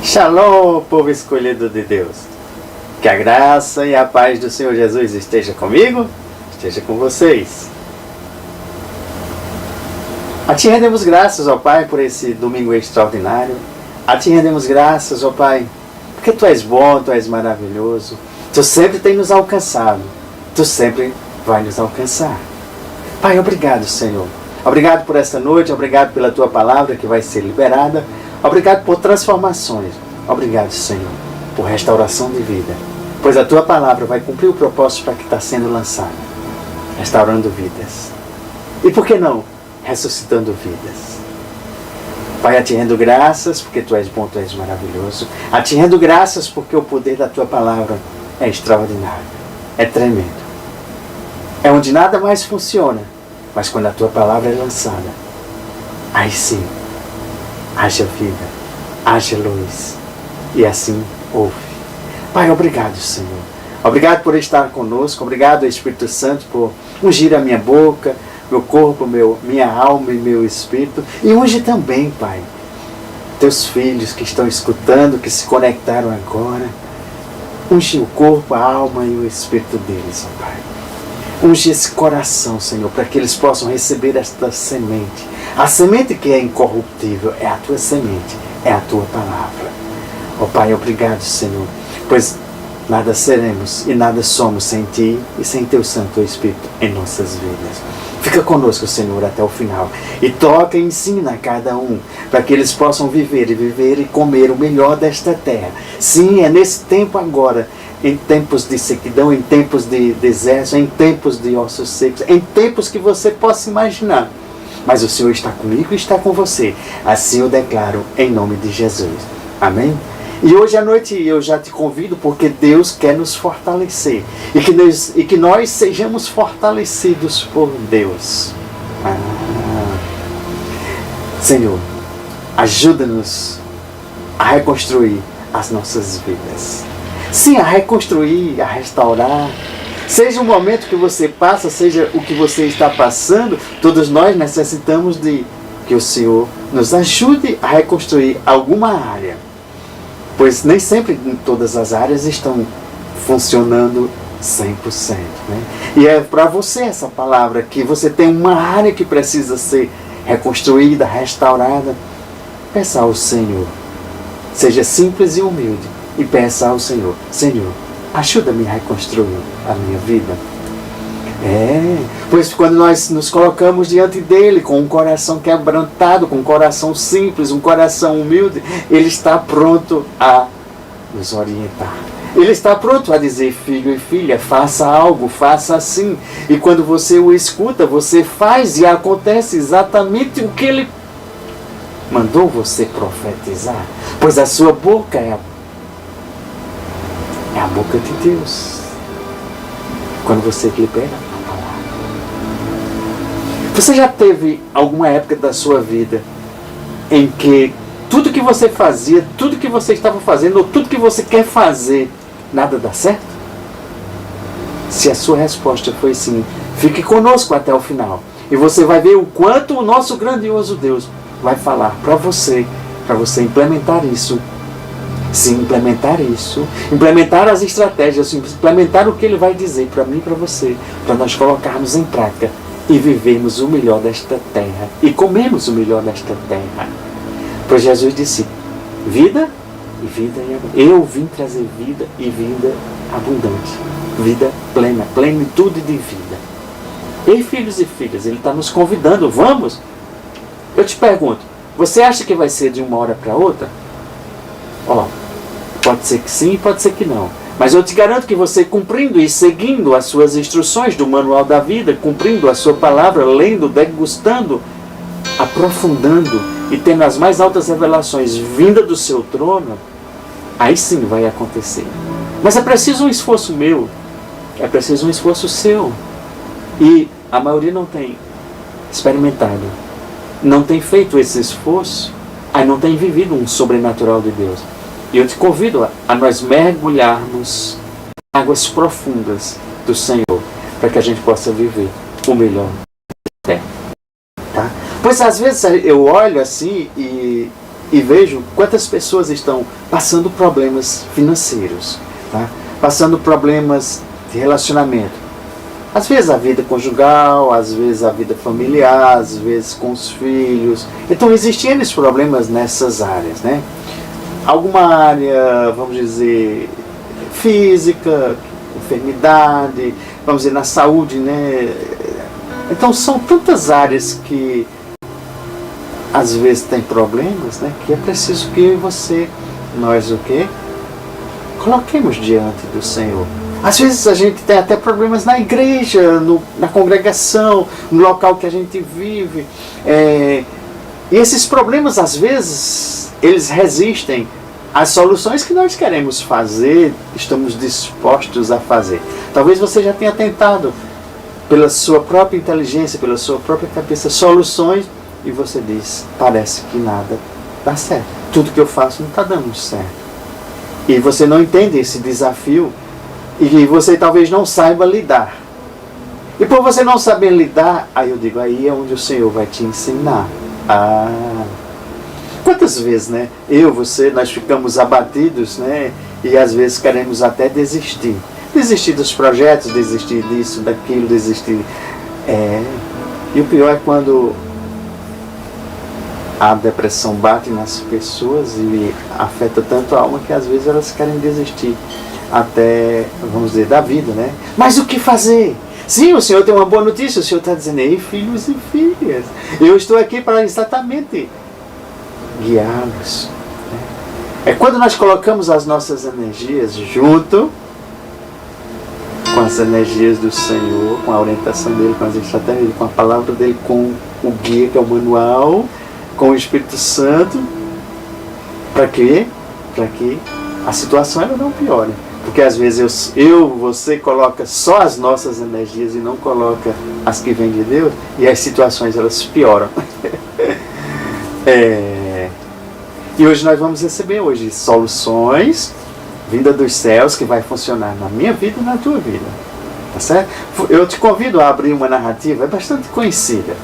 Shalom, povo escolhido de Deus. Que a graça e a paz do Senhor Jesus esteja comigo, esteja com vocês. A Ti rendemos graças, ó Pai, por esse domingo extraordinário. A Ti rendemos graças, ó Pai, porque Tu és bom, Tu és maravilhoso. Tu sempre tem nos alcançado. Tu sempre vai nos alcançar. Pai, obrigado, Senhor. Obrigado por esta noite, obrigado pela Tua palavra que vai ser liberada. Obrigado por transformações. Obrigado, Senhor, por restauração de vida. Pois a Tua palavra vai cumprir o propósito para que está sendo lançada. Restaurando vidas. E por que não? Ressuscitando vidas. Pai, a Ti rendo graças porque Tu és bom, Tu és maravilhoso. A Ti rendo graças porque o poder da Tua palavra é extraordinário. É tremendo. É onde nada mais funciona. Mas quando a Tua palavra é lançada, aí sim, haja vida, haja luz. E assim ouve. Pai, obrigado, Senhor. Obrigado por estar conosco. Obrigado, Espírito Santo, por ungir a minha boca, meu corpo, minha alma e meu espírito. E unge também, Pai, Teus filhos que estão escutando, que se conectaram agora. Unge o corpo, a alma e o espírito deles, ó Pai. Unge esse coração, Senhor, para que eles possam receber esta semente. A semente que é incorruptível é a Tua semente, é a Tua palavra. Ó Pai, obrigado, Senhor, pois nada seremos e nada somos sem Ti e sem Teu Santo Espírito em nossas vidas. Fica conosco, Senhor, até o final. E toca e ensina a cada um, para que eles possam viver e comer o melhor desta terra. Sim, é nesse tempo agora, em tempos de sequidão, em tempos de deserto, em tempos de ossos secos, em tempos que você possa imaginar. Mas o Senhor está comigo e está com você. Assim eu declaro em nome de Jesus. Amém? E hoje à noite eu já te convido porque Deus quer nos fortalecer. E que nós sejamos fortalecidos por Deus. Senhor, ajuda-nos a reconstruir as nossas vidas. Sim, a reconstruir, a restaurar. Seja o momento que você passa, seja o que você está passando, todos nós necessitamos de que o Senhor nos ajude a reconstruir alguma área. Pois nem sempre em todas as áreas estão funcionando 100%. Né? E é para você essa palavra, que você tem uma área que precisa ser reconstruída, restaurada. Peça ao Senhor. Seja simples e humilde. E peça ao Senhor. Senhor, ajuda-me a reconstruir a minha vida. Pois quando nós nos colocamos diante dele com um coração quebrantado, com um coração simples, um coração humilde, ele está pronto a nos orientar. Ele está pronto a dizer, filho e filha, faça algo, faça assim. E quando você o escuta, você faz e acontece exatamente o que ele mandou você profetizar. Pois a sua boca é a boca de Deus. Quando você libera a palavra. Você já teve alguma época da sua vida em que tudo que você fazia, tudo que você estava fazendo, ou tudo que você quer fazer, nada dá certo? Se a sua resposta foi sim, fique conosco até o final. E você vai ver o quanto o nosso grandioso Deus vai falar para você implementar isso. Sim, implementar as estratégias, implementar o que Ele vai dizer para mim e para você, para nós colocarmos em prática e vivermos o melhor desta terra e comermos o melhor desta terra. Pois Jesus disse, vida e vida e abundância. Eu vim trazer vida e vida abundante, vida plena, plenitude de vida. Ei, filhos e filhas, Ele está nos convidando, vamos? Eu te pergunto, você acha que vai ser de uma hora para outra? Pode ser que sim, pode ser que não. Mas eu te garanto que você cumprindo e seguindo as suas instruções do manual da vida, cumprindo a sua palavra, lendo, degustando, aprofundando e tendo as mais altas revelações vinda do seu trono, aí sim vai acontecer. Mas é preciso um esforço meu, é preciso um esforço seu. E a maioria não tem experimentado, não tem feito esse esforço, aí não tem vivido um sobrenatural de Deus. E eu te convido a nós mergulharmos em águas profundas do Senhor, para que a gente possa viver o melhor da terra. Tá? Pois às vezes eu olho assim e e vejo quantas pessoas estão passando problemas financeiros, tá? Passando problemas de relacionamento. Às vezes a vida conjugal, às vezes a vida familiar, às vezes com os filhos. Então existem esses problemas nessas áreas, né? Alguma área, vamos dizer, física, enfermidade, vamos dizer, na saúde, né? Então são tantas áreas que às vezes tem problemas, né? Que é preciso que eu e você, nós o quê? Coloquemos diante do Senhor. Às vezes a gente tem até problemas na igreja, na congregação, no local que a gente vive. E esses problemas, às vezes, eles resistem às soluções que nós queremos fazer, estamos dispostos a fazer. Talvez você já tenha tentado, pela sua própria inteligência, pela sua própria cabeça, soluções, e você diz, parece que nada dá certo. Tudo que eu faço não está dando certo. E você não entende esse desafio, e você talvez não saiba lidar. E por você não saber lidar, aí eu digo, aí é onde o Senhor vai te ensinar. Quantas vezes, né? Você, nós ficamos abatidos, né? E às vezes queremos até desistir. Desistir dos projetos, desistir disso, daquilo, desistir. E o pior é quando a depressão bate nas pessoas e afeta tanto a alma que às vezes elas querem desistir. Até, vamos dizer, da vida, né? Mas o que fazer? Sim, o Senhor tem uma boa notícia. O Senhor está dizendo, ei, filhos e filhas, eu estou aqui para exatamente guiá-los. É quando nós colocamos as nossas energias junto com as energias do Senhor, com a orientação dEle, com as estratégias, com a palavra dEle, com o guia, que é o manual, com o Espírito Santo. Para quê? Para que a situação ela não piore. Porque às vezes você coloca só as nossas energias e não coloca as que vêm de Deus, e as situações elas pioram. E hoje nós vamos receber soluções vindas dos céus que vai funcionar na minha vida e na tua vida. Tá certo? Eu te convido a abrir uma narrativa, é bastante conhecida,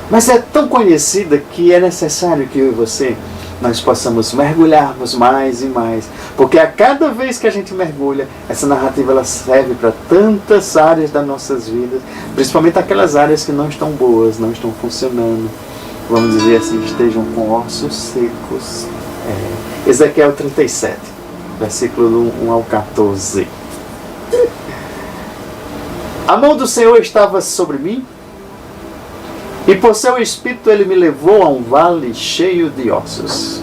mas é tão conhecida que é necessário que eu e você nós possamos mergulharmos mais e mais, porque a cada vez que a gente mergulha, essa narrativa ela serve para tantas áreas das nossas vidas, principalmente aquelas áreas que não estão boas, não estão funcionando, vamos dizer assim, estejam com ossos secos. Ezequiel 37, versículo do 1 ao 14. A mão do Senhor estava sobre mim, e por seu Espírito ele me levou a um vale cheio de ossos.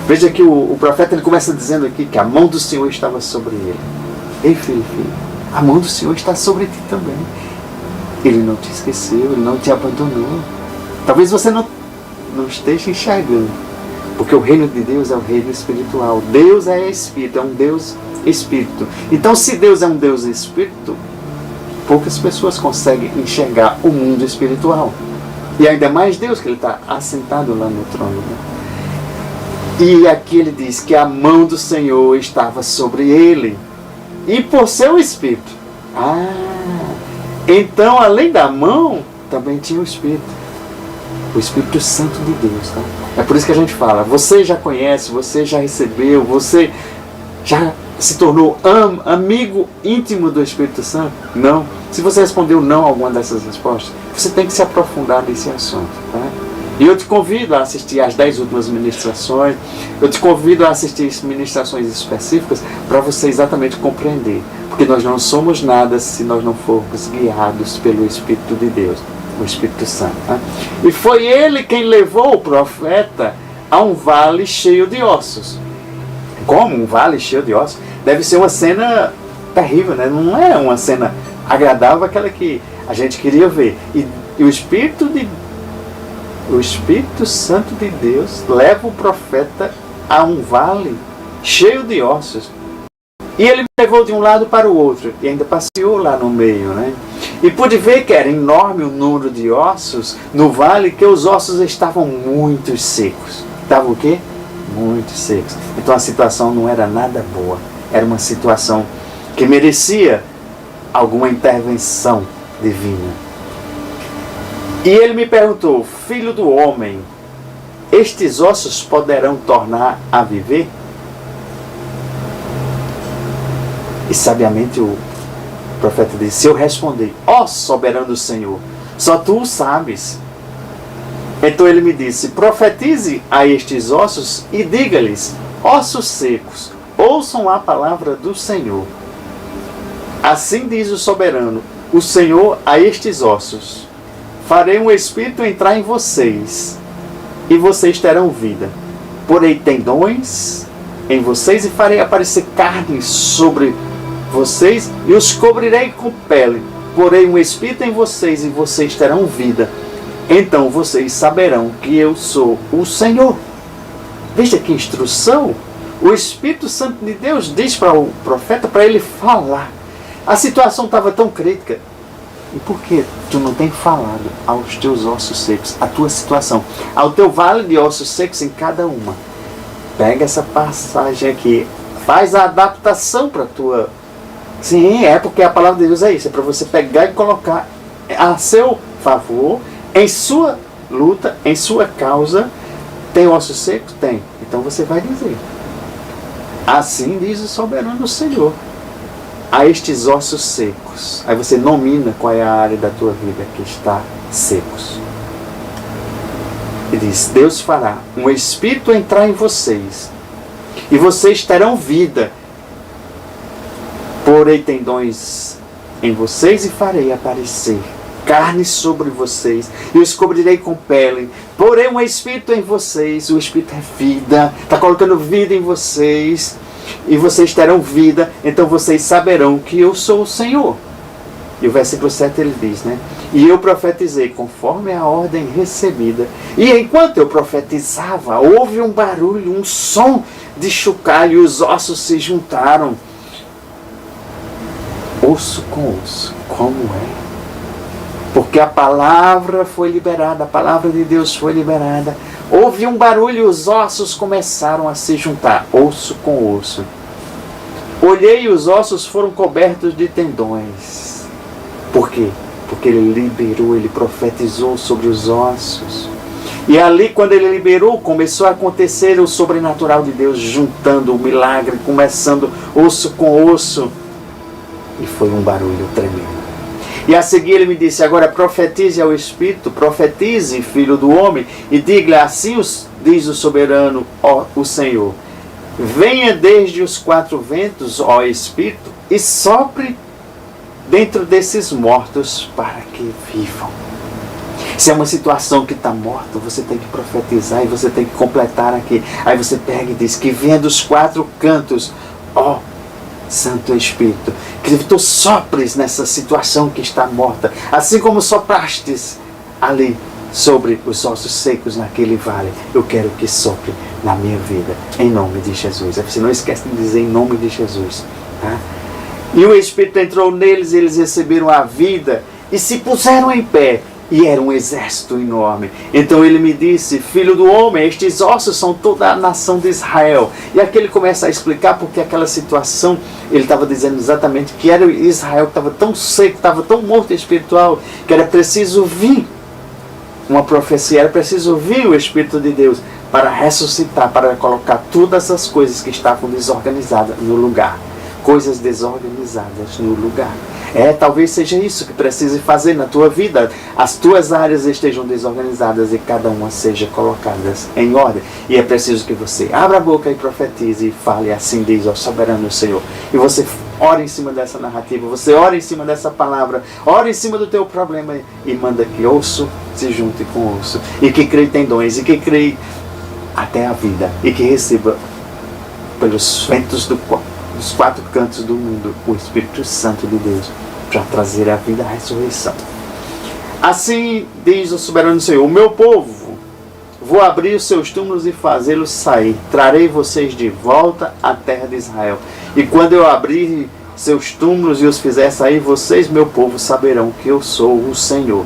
Veja que o profeta ele começa dizendo aqui que a mão do Senhor estava sobre ele. Ei, filho, a mão do Senhor está sobre ti também. Ele não te esqueceu, ele não te abandonou. Talvez você não esteja enxergando, porque o reino de Deus é o reino espiritual. Deus é Espírito, é um Deus Espírito. Então, se Deus é um Deus Espírito, poucas pessoas conseguem enxergar o mundo espiritual. E ainda mais Deus, que Ele está assentado lá no trono. E aqui ele diz que a mão do Senhor estava sobre ele. E por seu Espírito. Então além da mão, também tinha o Espírito. O Espírito Santo de Deus. Tá? É por isso que a gente fala, você já conhece, você já recebeu, você já se tornou amigo íntimo do Espírito Santo? Não. Se você respondeu não a alguma dessas respostas, você tem que se aprofundar nesse assunto. Tá? E eu te convido a assistir às 10 últimas ministrações, eu te convido a assistir ministrações específicas para você exatamente compreender. Porque nós não somos nada se nós não formos guiados pelo Espírito de Deus, o Espírito Santo. Tá? E foi ele quem levou o profeta a um vale cheio de ossos. Como um vale cheio de ossos? Deve ser uma cena terrível, né? Não é uma cena agradável, aquela que a gente queria ver. E o Espírito Santo de Deus leva o profeta a um vale cheio de ossos. E ele me levou de um lado para o outro, e ainda passeou lá no meio, né? E pude ver que era enorme o número de ossos no vale, que os ossos estavam muito secos. Estavam o quê? Muito secos. Então a situação não era nada boa. Era uma situação que merecia alguma intervenção divina. E ele me perguntou, filho do homem, estes ossos poderão tornar a viver? E sabiamente o profeta disse: se eu responder, ó soberano Senhor, só tu o sabes. Então ele me disse: profetize a estes ossos e diga-lhes: ossos secos, ouçam a palavra do Senhor. Assim diz o soberano, o Senhor, a estes ossos: farei um espírito entrar em vocês, e vocês terão vida. Porei tendões em vocês e farei aparecer carne sobre vocês e os cobrirei com pele. Porei um espírito em vocês e vocês terão vida. Então vocês saberão que eu sou o Senhor. Veja que instrução. O Espírito Santo de Deus diz para o profeta, para ele falar. A situação estava tão crítica. E por que tu não tem falado aos teus ossos secos, a tua situação, ao teu vale de ossos secos em cada uma? Pega essa passagem aqui, faz a adaptação para a tua... Sim, é porque a palavra de Deus é isso, é para você pegar e colocar a seu favor, em sua luta, em sua causa. Tem ossos secos? Tem. Então você vai dizer: assim diz o soberano Senhor a estes ossos secos. Aí você nomina qual é a área da tua vida que está secos. E diz: Deus fará um espírito entrar em vocês, e vocês terão vida. Porei tendões em vocês e farei aparecer carne sobre vocês, e os cobrirei com pele. Porém um espírito em vocês, o espírito é vida, está colocando vida em vocês, e vocês terão vida. Então vocês saberão que eu sou o Senhor. E o versículo 7 ele diz, né? E eu profetizei conforme a ordem recebida. E enquanto eu profetizava, houve um barulho, um som de chocalho, e os ossos se juntaram, osso com osso. Como é? Porque a palavra foi liberada, a palavra de Deus foi liberada. Houve um barulho e os ossos começaram a se juntar, osso com osso. Olhei e os ossos foram cobertos de tendões. Por quê? Porque ele liberou, ele profetizou sobre os ossos. E ali, quando ele liberou, começou a acontecer o sobrenatural de Deus, juntando o milagre, começando osso com osso. E foi um barulho tremendo. E a seguir ele me disse: agora profetize ao Espírito, profetize, filho do homem, e diga-lhe: assim diz o soberano, ó, o Senhor: venha desde os quatro ventos, ó Espírito, e sopre dentro desses mortos para que vivam. Se é uma situação que está morta, você tem que profetizar e você tem que completar aqui. Aí você pega e diz: que venha dos quatro cantos, ó Santo Espírito, que tu sopres nessa situação que está morta, assim como soprastes ali sobre os ossos secos naquele vale. Eu quero que sopre na minha vida, em nome de Jesus. Você não esquece de dizer em nome de Jesus, tá? E o Espírito entrou neles, e eles receberam a vida e se puseram em pé, e era um exército enorme. Então ele me disse: filho do homem, estes ossos são toda a nação de Israel. E aqui ele começa a explicar porque aquela situação, ele estava dizendo exatamente que era Israel que estava tão seco, estava tão morto espiritual, que era preciso vir uma profecia, era preciso vir o Espírito de Deus para ressuscitar, para colocar todas as coisas que estavam desorganizadas no lugar. Coisas desorganizadas no lugar. Talvez seja isso que precise fazer na tua vida. As tuas áreas estejam desorganizadas e cada uma seja colocadas em ordem. E é preciso que você abra a boca e profetize e fale: assim diz o soberano Senhor. E você ora em cima dessa narrativa, você ora em cima dessa palavra, ora em cima do teu problema e manda que osso se junte com osso, e que crie tendões, e que crie até a vida, e que receba pelos ventos dos quatro cantos do mundo o Espírito Santo de Deus para trazer a vida, a ressurreição. Assim diz o soberano Senhor: o meu povo, vou abrir os seus túmulos e fazê-los sair. Trarei vocês de volta à terra de Israel. E quando eu abrir seus túmulos e os fizer sair, vocês, meu povo, saberão que eu sou o Senhor.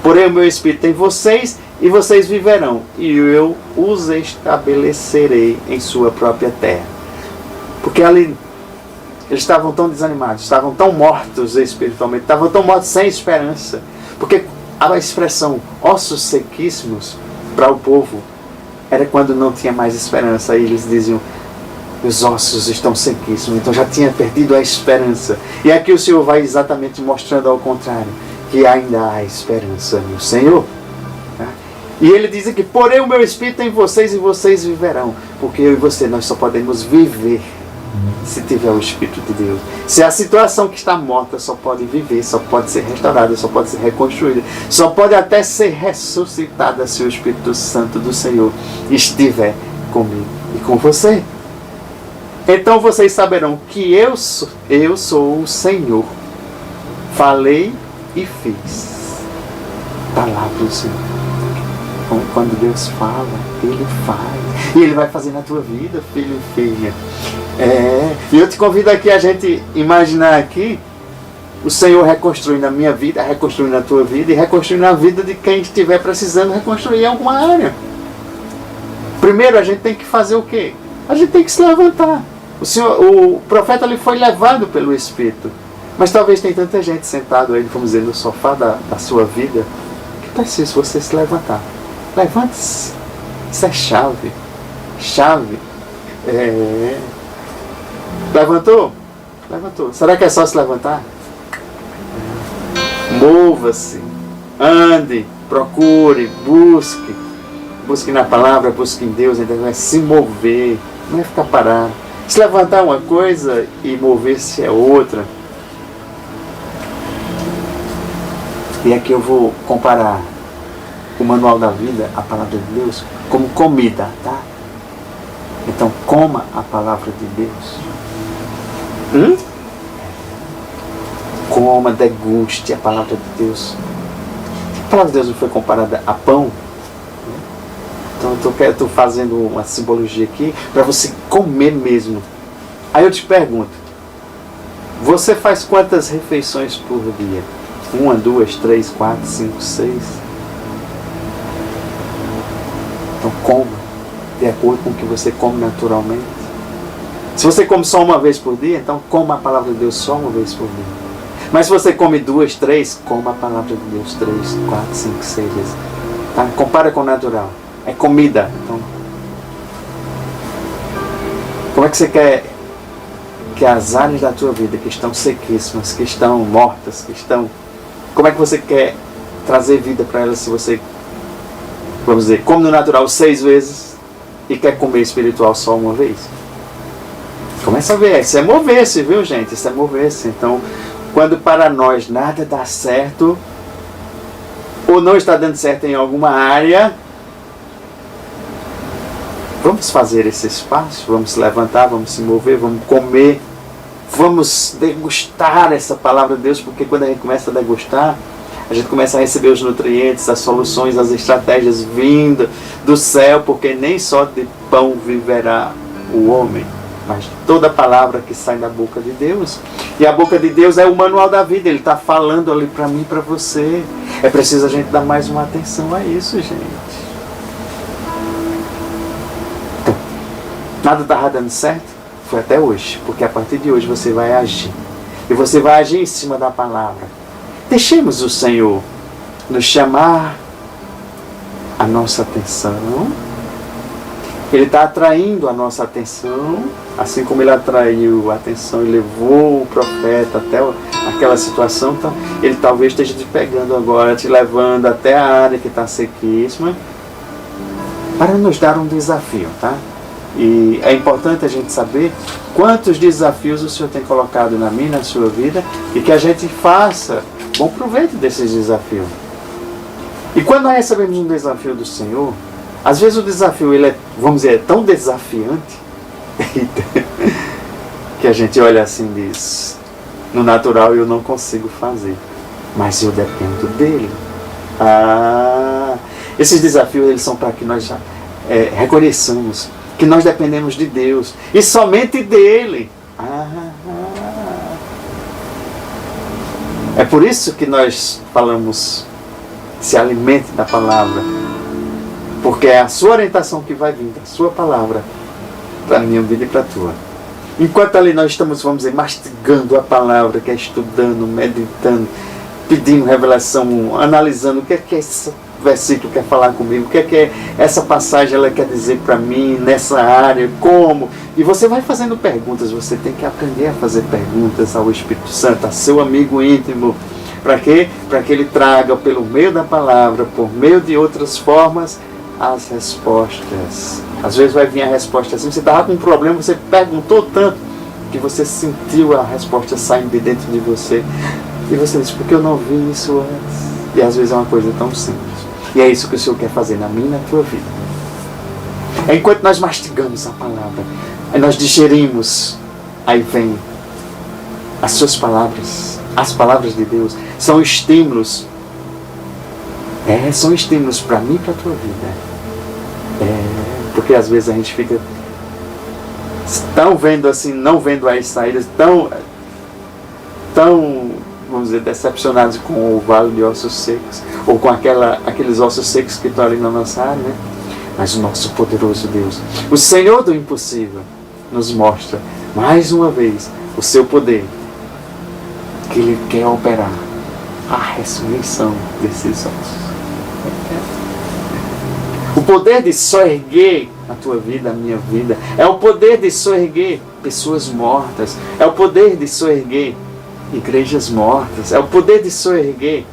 Porém o meu Espírito em vocês, e vocês viverão, e eu os estabelecerei em sua própria terra. Porque ali eles estavam tão desanimados, estavam tão mortos espiritualmente, estavam tão mortos sem esperança. Porque a expressão ossos sequíssimos para o povo era quando não tinha mais esperança. Aí eles diziam, os ossos estão sequíssimos, então já tinha perdido a esperança. E aqui o Senhor vai exatamente mostrando ao contrário, que ainda há esperança no Senhor. Tá? E ele diz aqui, porém o meu Espírito em vocês e vocês viverão. Porque eu e você, nós só podemos viver se tiver o Espírito de Deus. Se a situação que está morta só pode viver, só pode ser restaurada, só pode ser reconstruída, só pode até ser ressuscitada se o Espírito Santo do Senhor estiver comigo e com você. Então vocês saberão que eu sou o Senhor. Falei e fiz. Palavra do Senhor. Quando Deus fala, Ele faz. E Ele vai fazer na tua vida, filho e filha. E eu te convido aqui a gente imaginar aqui o Senhor reconstruindo a minha vida, reconstruindo a tua vida e reconstruindo a vida de quem estiver precisando reconstruir em alguma área. Primeiro a gente tem que fazer o quê? A gente tem que se levantar. O profeta ali foi levado pelo Espírito. Mas talvez tem tanta gente sentada aí, vamos dizer, no sofá da sua vida, que precisa você se levantar. Levante-se. Isso é chave. Chave. Levantou? Levantou. Será que é só se levantar? Mova-se. Ande. Procure. Busque. Busque na palavra, busque em Deus. Então é se mover. Não é ficar parado. Se levantar é uma coisa e mover-se é outra. E aqui eu vou comparar o manual da vida, a palavra de Deus, como comida, tá? Então coma a palavra de Deus. Coma, deguste a palavra de Deus. A palavra de Deus não foi comparada a pão? Então eu estou fazendo uma simbologia aqui para você comer mesmo. Aí eu te pergunto, você faz quantas refeições por dia? 1, 2, 3, 4, 5, 6? Então coma, de acordo com o que você come naturalmente. Se você come só uma vez por dia, então coma a palavra de Deus só uma vez por dia. Mas se você come 2, 3, coma a palavra de Deus 3, 4, 5, 6 vezes. Tá? Compara com o natural. É comida. Então, como é que você quer que as áreas da tua vida que estão sequíssimas, que estão mortas, como é que você quer trazer vida para elas se você, vamos dizer, come no natural 6 vezes e quer comer espiritual só uma vez? Começa a ver. Isso é mover-se, viu, gente? Isso é mover-se. Então, quando para nós nada dá certo, ou não está dando certo em alguma área, vamos fazer esse espaço, vamos se levantar, vamos se mover, vamos comer, vamos degustar essa palavra de Deus, porque quando a gente começa a degustar, a gente começa a receber os nutrientes, as soluções, as estratégias vindo do céu, porque nem só de pão viverá o homem, mas de toda palavra que sai da boca de Deus. E a boca de Deus é o manual da vida, Ele está falando ali para mim e para você. É preciso a gente dar mais uma atenção a isso, gente. Nada estava dando certo? Foi até hoje, porque a partir de hoje você vai agir. E você vai agir em cima da palavra. Deixemos o Senhor nos chamar a nossa atenção. Ele está atraindo a nossa atenção, assim como Ele atraiu a atenção e levou o profeta até aquela situação. Então, Ele talvez esteja te pegando agora, te levando até a área que está sequíssima, para nos dar um desafio, tá? E é importante a gente saber quantos desafios o Senhor tem colocado na minha, na sua vida, e que a gente faça bom proveito desses desafios. E quando nós recebemos um desafio do Senhor, às vezes o desafio, ele é, vamos dizer, é tão desafiante que a gente olha assim e diz, no natural eu não consigo fazer, mas eu dependo dele. Esses desafios, eles são para que nós já reconheçamos que nós dependemos de Deus e somente dele. É por isso que nós falamos, se alimente da palavra, porque é a sua orientação que vai vir da sua palavra para a minha vida e para a tua. Enquanto ali nós estamos, vamos dizer, mastigando a palavra, que é estudando, meditando, pedindo revelação, analisando o que é essa versículo quer falar comigo? O que é que essa passagem ela quer dizer para mim nessa área? Como? E você vai fazendo perguntas. Você tem que aprender a fazer perguntas ao Espírito Santo, a seu amigo íntimo. Para quê? Para que ele traga pelo meio da palavra, por meio de outras formas, as respostas. Às vezes vai vir a resposta assim, você estava com um problema, você perguntou tanto que você sentiu a resposta saindo de dentro de você. E você diz, porque eu não vi isso antes? E às vezes é uma coisa tão simples. E é isso que o Senhor quer fazer na minha e na tua vida. Enquanto nós mastigamos a palavra, aí nós digerimos, aí vem as suas palavras, as palavras de Deus, são estímulos. São estímulos para mim e para a tua vida. Porque às vezes a gente fica tão vendo assim, não vendo as saídas, tão, vamos dizer, decepcionados com o vale de ossos secos, ou com aqueles ossos secos que estão ali na nossa área, né? Mas o nosso poderoso Deus, o Senhor do impossível, nos mostra mais uma vez o seu poder, que Ele quer operar a ressurreição desses ossos. O poder de soerguer a tua vida, a minha vida, é o poder de soerguer pessoas mortas, é o poder de soerguer igrejas mortas, é o poder de soerguer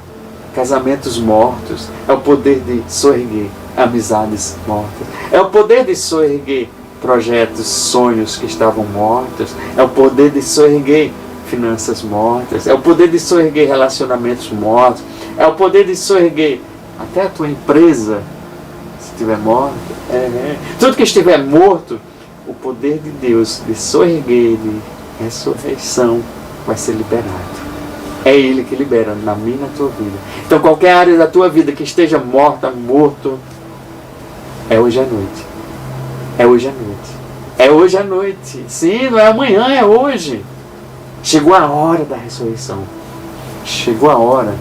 casamentos mortos, é o poder de soerguer amizades mortas, é o poder de soerguer projetos, sonhos que estavam mortos, é o poder de soerguer finanças mortas, é o poder de soerguer relacionamentos mortos, é o poder de soerguer até a tua empresa, se estiver morta. Tudo que estiver morto, o poder de Deus de soerguer, de ressurreição, vai ser liberado. É Ele que libera na minha e na tua vida. Então qualquer área da tua vida que esteja morta, morto, é hoje à noite. É hoje à noite. É hoje à noite. Sim, não é amanhã, é hoje. Chegou a hora da ressurreição. Chegou a hora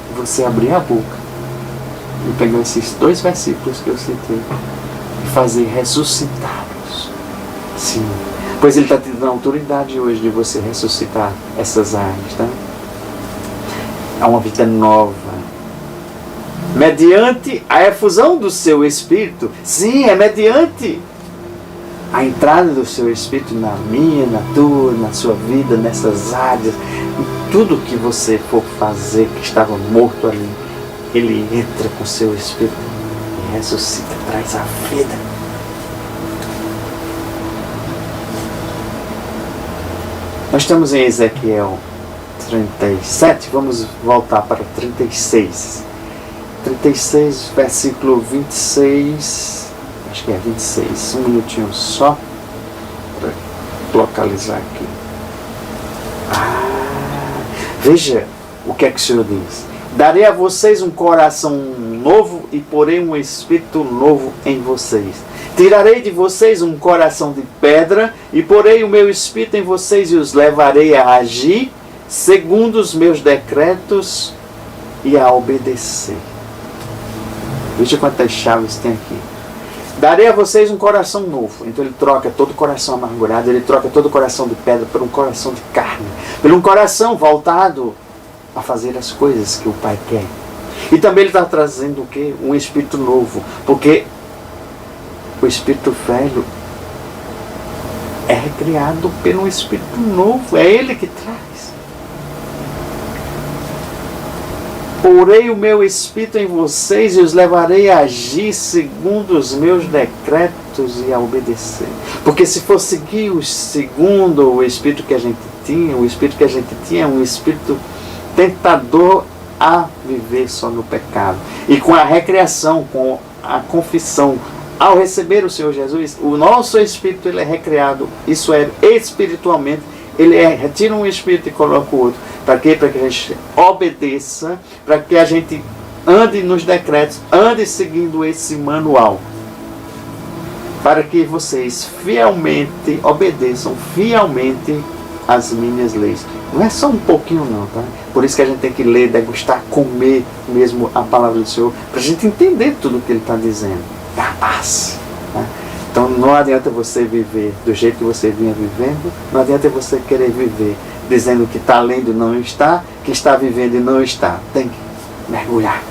de você abrir a boca e pegar esses 2 versículos que eu citei e fazer ressuscitá-los. Sim. Pois Ele está te dando a autoridade hoje de você ressuscitar essas áreas, tá? É uma vida nova. Mediante a efusão do seu Espírito. Sim, é mediante a entrada do seu Espírito na minha, na tua, na sua vida, nessas áreas. Em tudo que você for fazer que estava morto ali, Ele entra com o seu Espírito e ressuscita, traz a vida. Nós estamos em Ezequiel 37, vamos voltar para 36. 36, versículo 26, acho que é 26, um minutinho só, para localizar aqui. Veja o que é que o Senhor diz. Darei a vocês um coração novo e porei um espírito novo em vocês. Tirarei de vocês um coração de pedra e porei o meu espírito em vocês e os levarei a agir segundo os meus decretos e a obedecer. Veja quantas chaves tem aqui. Darei a vocês um coração novo. Então ele troca todo o coração amargurado, ele troca todo o coração de pedra por um coração de carne, por um coração voltado a fazer as coisas que o Pai quer. E também ele está trazendo o quê? Um espírito novo, porque o espírito velho é recriado pelo espírito novo, é ele que traz. Porei o meu espírito em vocês e os levarei a agir segundo os meus decretos e a obedecer. Porque se for seguir segundo o espírito que a gente tinha, o espírito que a gente tinha é um espírito tentador a viver só no pecado. E com a recriação, com a confissão, ao receber o Senhor Jesus, o nosso espírito ele é recriado, isso é espiritualmente, ele retira um espírito e coloca o outro. Para quê? Para que a gente obedeça, para que a gente ande nos decretos, ande seguindo esse manual. Para que vocês fielmente obedeçam, fielmente as minhas leis. Não é só um pouquinho não, tá? Por isso que a gente tem que ler, degustar, comer mesmo a palavra do Senhor, para a gente entender tudo o que Ele está dizendo. Da paz. Tá? Então não adianta você viver do jeito que você vinha vivendo, não adianta você querer viver dizendo que está lendo e não está, que está vivendo e não está. Tem que mergulhar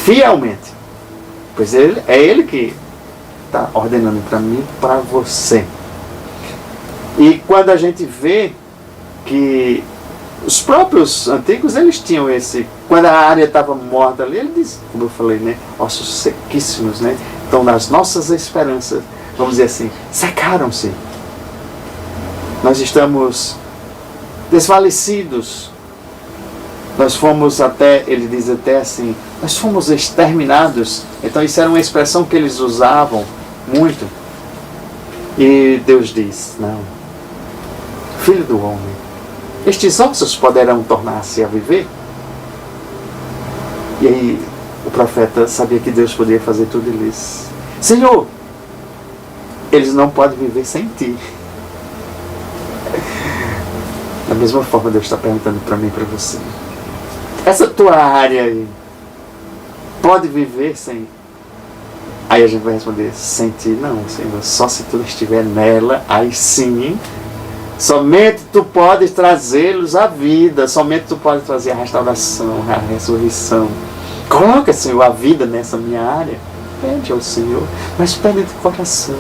fielmente. Pois é Ele que está ordenando para mim e para você. E quando a gente vê que os próprios antigos, eles tinham esse... Quando a área estava morta ali, ele diz, como eu falei, né? Ossos sequíssimos, né? Então, nas nossas esperanças, vamos dizer assim, secaram-se. Nós estamos desfalecidos. Nós fomos até, ele diz até assim, nós fomos exterminados. Então isso era uma expressão que eles usavam muito. E Deus diz, não, filho do homem, estes ossos poderão tornar-se a viver? E aí o profeta sabia que Deus podia fazer tudo, ele disse, Senhor, eles não podem viver sem ti. Da mesma forma Deus está perguntando para mim e para você. Essa tua área aí pode viver sem... Aí a gente vai responder, sem ti não, Senhor, só se tu estiver nela, aí sim, somente tu podes trazê-los à vida, somente tu podes trazer a restauração, a ressurreição. Coloca, Senhor, a vida nessa minha área. Pede ao Senhor, mas pede de coração.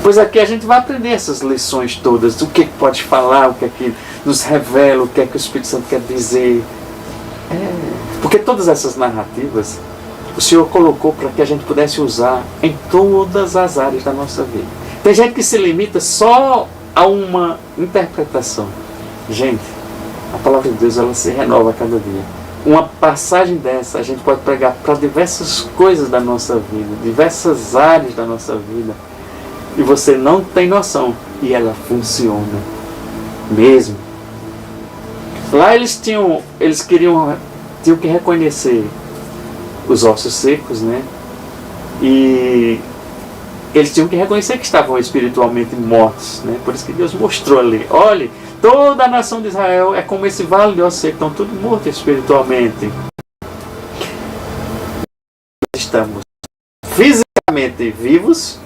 Pois aqui a gente vai aprender essas lições todas, o que pode falar, o que é que nos revela, o que é que o Espírito Santo quer dizer. Porque todas essas narrativas, o Senhor colocou para que a gente pudesse usar em todas as áreas da nossa vida. Tem gente que se limita só a uma interpretação. Gente, a palavra de Deus, ela se renova a cada dia. Uma passagem dessa, a gente pode pregar para diversas coisas da nossa vida, diversas áreas da nossa vida. E você não tem noção. E ela funciona mesmo. Lá eles tinham que reconhecer os ossos secos, né? E eles tinham que reconhecer que estavam espiritualmente mortos, né? Por isso que Deus mostrou ali. Olhe, toda a nação de Israel é como esse vale de ossos secos, estão tudo mortos espiritualmente. Estamos fisicamente vivos,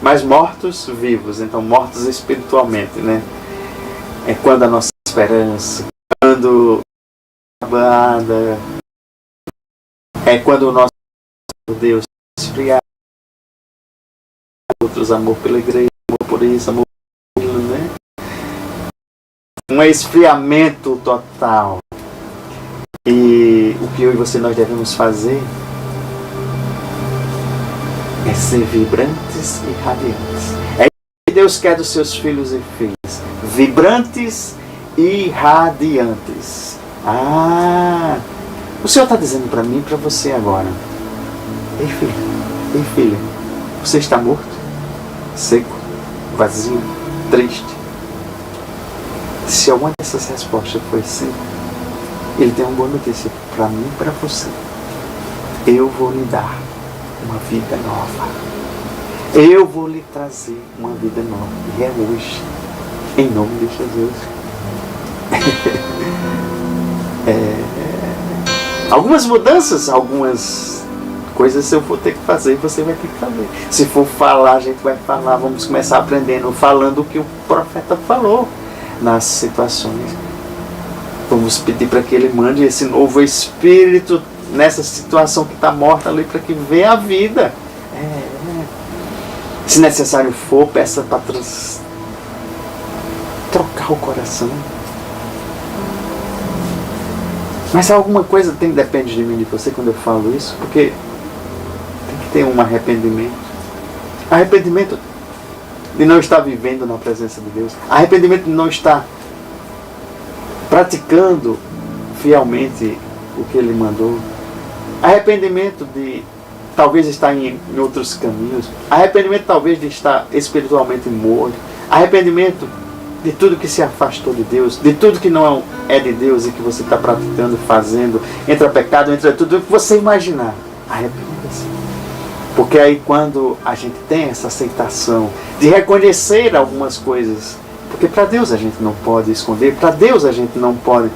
mas mortos vivos, então mortos espiritualmente, né? É quando a nossa esperança, quando acabada, é quando o nosso Deus esfriar, outros amor pela igreja, amor por isso, amor por aquilo, né? Um esfriamento total. E o que eu e você nós devemos fazer é ser vibrantes e radiantes. É isso que Deus quer dos seus filhos e filhas. Vibrantes e radiantes. O Senhor está dizendo para mim e para você agora. Ei filho, ei filha, você está morto, seco, vazio, triste? Se alguma dessas respostas foi sim, Ele tem uma boa notícia para mim e para você. Eu vou lhe dar uma vida nova. Eu vou lhe trazer uma vida nova. E é hoje, em nome de Jesus. Algumas mudanças, algumas coisas eu vou ter que fazer e você vai ter que fazer. Se for falar, a gente vai falar. Vamos começar aprendendo, falando o que o profeta falou nas situações. Vamos pedir para que ele mande esse novo espírito nessa situação que está morta ali, para que venha a vida. Se necessário for, peça para trocar o coração. Mas alguma coisa depende de mim e de você quando eu falo isso, porque tem que ter um arrependimento. Arrependimento de não estar vivendo na presença de Deus. Arrependimento de não estar praticando fielmente o que Ele mandou. Arrependimento de talvez estar em outros caminhos. Arrependimento talvez de estar espiritualmente morto. Arrependimento de tudo que se afastou de Deus, de tudo que não é de Deus e que você está praticando, fazendo, entra pecado, entra tudo que você imaginar. Arrependa-se. Porque aí quando a gente tem essa aceitação de reconhecer algumas coisas, porque para Deus a gente não pode esconder, para Deus a gente não pode,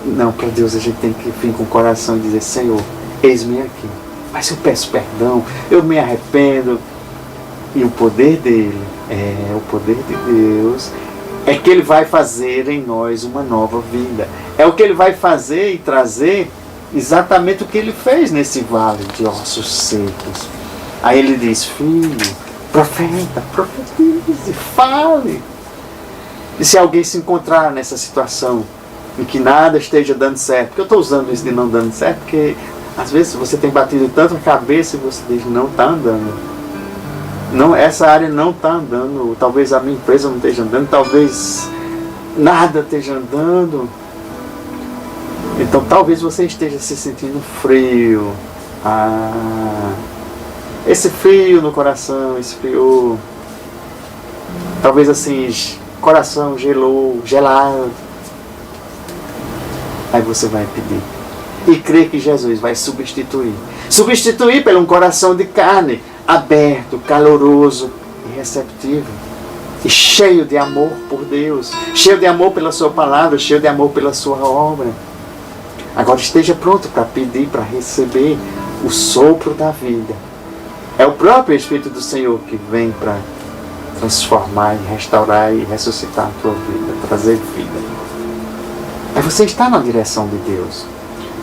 não, para Deus a gente tem que vir com o coração e dizer, Senhor, eis-me aqui. Mas eu peço perdão, eu me arrependo. E o poder dele, o poder de Deus, é que Ele vai fazer em nós uma nova vida. É o que Ele vai fazer e trazer exatamente o que ele fez nesse vale de ossos secos. Aí ele diz: filho, profeta, profetize, fale. E se alguém se encontrar nessa situação em que nada esteja dando certo, porque eu estou usando isso de não dando certo, porque às vezes você tem batido tanto a cabeça e você diz: não está andando. Não, essa área não está andando. Talvez a minha empresa não esteja andando, talvez nada esteja andando. Então talvez você esteja se sentindo frio. Esse frio no coração esfriou. Talvez assim, coração gelado. Aí você vai pedir. E crer que Jesus vai substituir. Substituir por um coração de carne, aberto, caloroso e receptivo. E cheio de amor por Deus. Cheio de amor pela sua palavra, cheio de amor pela sua obra. Agora esteja pronto para pedir, para receber o sopro da vida. É o próprio Espírito do Senhor que vem para transformar, e restaurar e ressuscitar a tua vida, trazer vida. Aí você está na direção de Deus.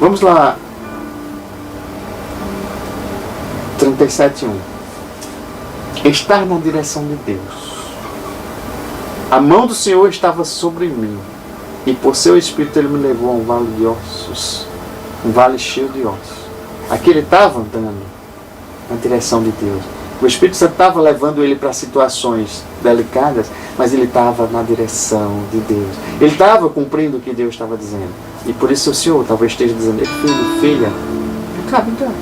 Vamos lá. 37:1. Estar na direção de Deus. A mão do Senhor estava sobre mim, e por seu Espírito Ele me levou a um vale de ossos, um vale cheio de ossos. Aqui ele estava andando na direção de Deus. O Espírito Santo estava levando ele para situações delicadas, mas ele estava na direção de Deus. Ele estava cumprindo o que Deus estava dizendo. E por isso o Senhor talvez esteja dizendo: filho, filha, então,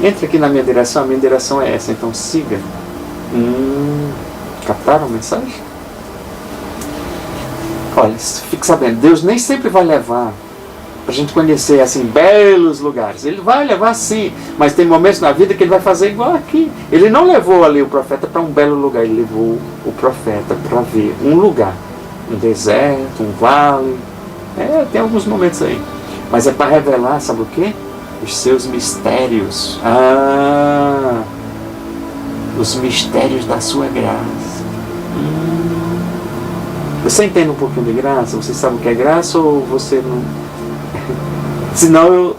entre aqui na minha direção, a minha direção é essa, então siga. Captaram a mensagem? Olha, fique sabendo, Deus nem sempre vai levar para a gente conhecer assim belos lugares. Ele vai levar sim, mas tem momentos na vida que ele vai fazer igual aqui. Ele não levou ali o profeta para um belo lugar, ele levou o profeta para ver um lugar, um deserto, um vale. Tem alguns momentos aí, mas é para revelar, sabe o quê? Os seus mistérios. Os mistérios da sua graça. Você entende um pouquinho de graça? Você sabe o que é graça ou você não? Senão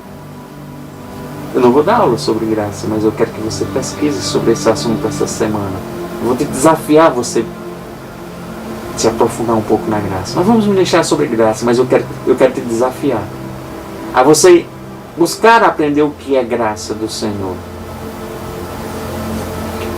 eu não vou dar aula sobre graça, mas eu quero que você pesquise sobre esse assunto essa semana. Eu vou te desafiar você se aprofundar um pouco na graça. Nós vamos ministrar sobre graça, mas eu quero te desafiar a você buscar aprender o que é graça do Senhor.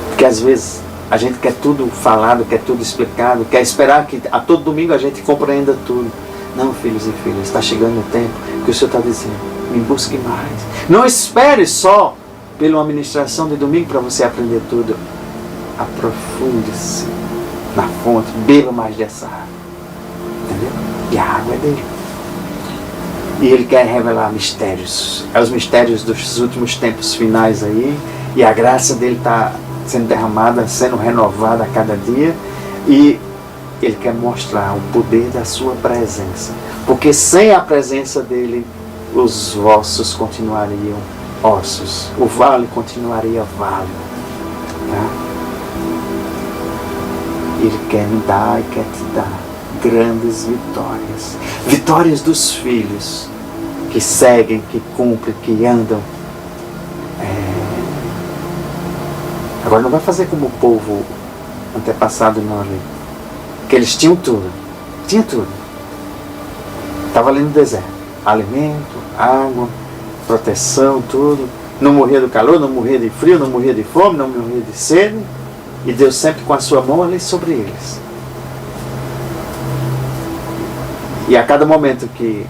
Porque às vezes a gente quer tudo falado, quer tudo explicado, quer esperar que a todo domingo a gente compreenda tudo. Não, filhos e filhas, está chegando o tempo que o Senhor está dizendo: me busque mais. Não espere só pela administração de domingo para você aprender tudo. Aprofunde-se na fonte, beba mais dessa água. Entendeu? E a água é dele. E ele quer revelar mistérios. É os mistérios dos últimos tempos finais aí. E a graça dele está sendo derramada, sendo renovada a cada dia. E ele quer mostrar o poder da sua presença. Porque sem a presença dele, os ossos continuariam ossos. O vale continuaria vale. Tá? Ele quer me dar e quer te dar grandes vitórias. Vitórias dos filhos que seguem, que cumprem, que andam. Agora não vai fazer como o povo antepassado não ali. Que eles tinham tudo. Tinha tudo. Estava ali no deserto. Alimento, água, proteção, tudo. Não morria do calor, não morria de frio, não morria de fome, não morria de sede. E Deus sempre com a sua mão ali sobre eles. E a cada momento que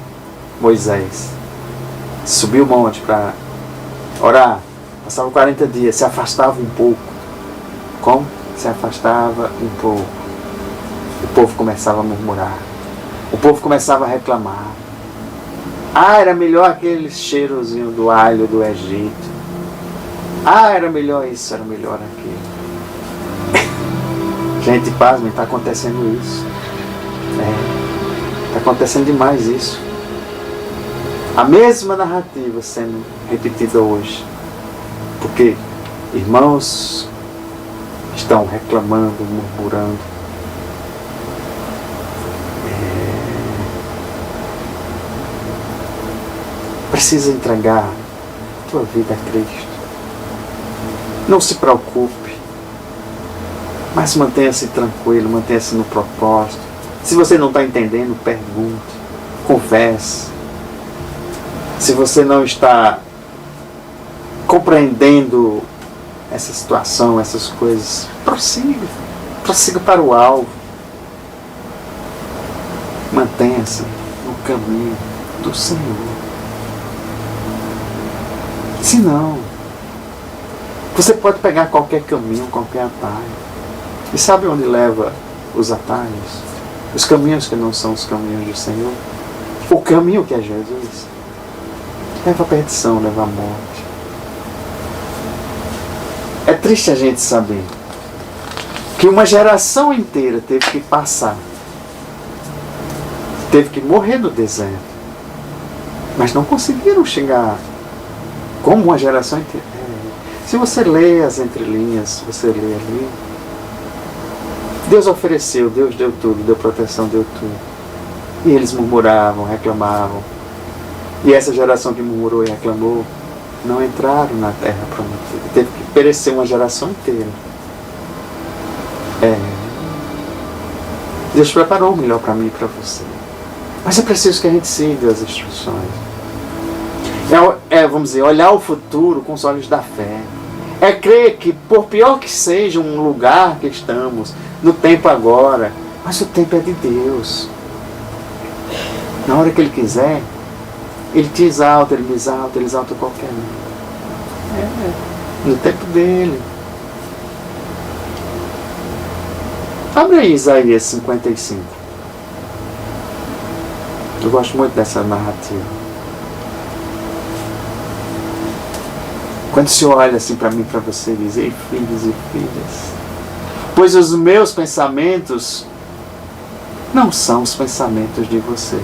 Moisés subiu o monte para orar, passava 40 dias, se afastava um pouco. Como? Se afastava um pouco. O povo começava a murmurar. O povo começava a reclamar. Era melhor aquele cheirozinho do alho do Egito. Era melhor isso, era melhor aquilo. Gente, pasmem, está acontecendo isso. Está acontecendo demais isso. A mesma narrativa sendo repetida hoje. Porque irmãos estão reclamando, murmurando. precisa entregar a tua vida a Cristo. Não se preocupe, mas mantenha-se tranquilo, mantenha-se no propósito. Se você não está entendendo, pergunte, converse. Se você não está compreendendo essa situação, essas coisas, prossiga para o alvo. Mantenha-se no caminho do Senhor. Se não, você pode pegar qualquer caminho, qualquer atalho. E sabe onde leva os atalhos? Os caminhos que não são os caminhos do Senhor. O caminho que é Jesus leva à perdição, leva à morte. É triste a gente saber que uma geração inteira teve que passar, teve que morrer no deserto, mas não conseguiram chegar como uma geração inteira. Se você lê as entrelinhas, você lê ali, Deus ofereceu, Deus deu tudo, deu proteção, deu tudo. E eles murmuravam, reclamavam. E essa geração que murmurou e reclamou, não entraram na terra prometida. Teve que perecer uma geração inteira. Deus preparou o melhor para mim e para você. Mas é preciso que a gente siga as instruções. Vamos dizer, olhar o futuro com os olhos da fé. É crer que, por pior que seja um lugar que estamos, no tempo agora, mas o tempo é de Deus. Na hora que Ele quiser, Ele te exalta, Ele me exalta, Ele exalta qualquer um. No tempo dele. Abre aí Isaías 55. Eu gosto muito dessa narrativa. Quando se olha assim para mim, para você, diz: ei, filhos e filhas, pois os meus pensamentos não são os pensamentos de vocês,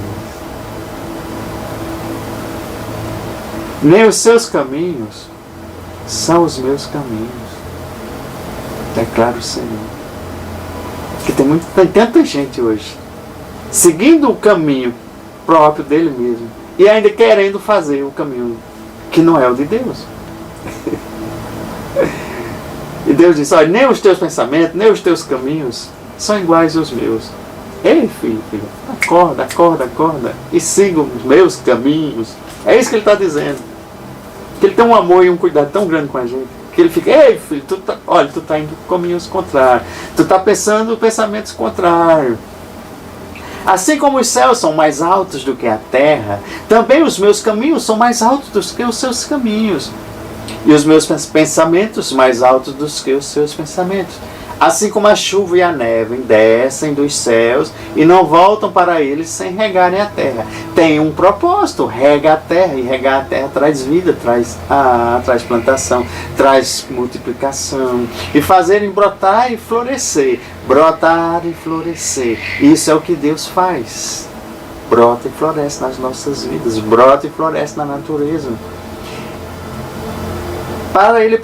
nem os seus caminhos são os meus caminhos, declara o Senhor. Porque tem tanta gente hoje seguindo o caminho próprio dele mesmo e ainda querendo fazer o caminho que não é o de Deus. E Deus diz: olha, nem os teus pensamentos, nem os teus caminhos são iguais aos meus. Ei, filho, acorda, acorda, acorda e siga os meus caminhos. É isso que ele está dizendo. Que ele tem um amor e um cuidado tão grande com a gente, que ele fica: ei, filho, tu está indo por caminhos contrários, tu está pensando pensamentos contrários. Assim como os céus são mais altos do que a terra, também os meus caminhos são mais altos do que os seus caminhos, e os meus pensamentos mais altos do que os seus pensamentos. Assim como a chuva e a neve descem dos céus e não voltam para eles sem regarem a terra. Tem um propósito: rega a terra, e regar a terra traz vida, traz plantação, traz multiplicação, e fazerem brotar e florescer. Brotar e florescer. Isso é o que Deus faz. Brota e floresce nas nossas vidas, brota e floresce na natureza. Para ele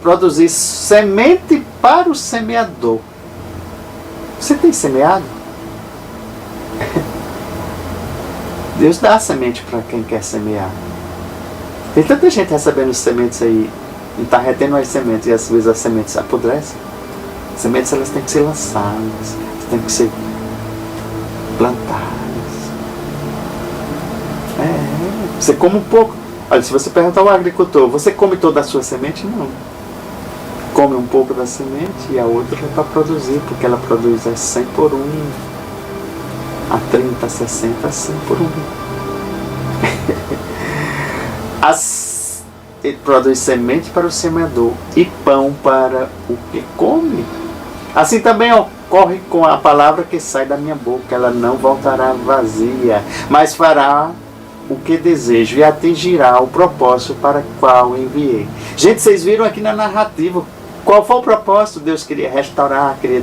produzir semente para o semeador. Você tem semeado? Deus dá semente para quem quer semear. Tem tanta gente recebendo sementes aí e está retendo as sementes, e às vezes as sementes apodrecem. As sementes, elas têm que ser lançadas, têm que ser plantadas. Você come um pouco. Olha, se você perguntar ao agricultor: você come toda a sua semente? Não. Come um pouco da semente e a outra é para produzir, porque ela produz a 100 por 1, a 30, a 60, a 100 por 1. Ele produz semente para o semeador e pão para o que come. Assim também ocorre com a palavra que sai da minha boca. Ela não voltará vazia, mas fará o que desejo e atingirá o propósito para o qual enviei. Gente, vocês viram aqui na narrativa qual foi o propósito? Deus queria restaurar, queria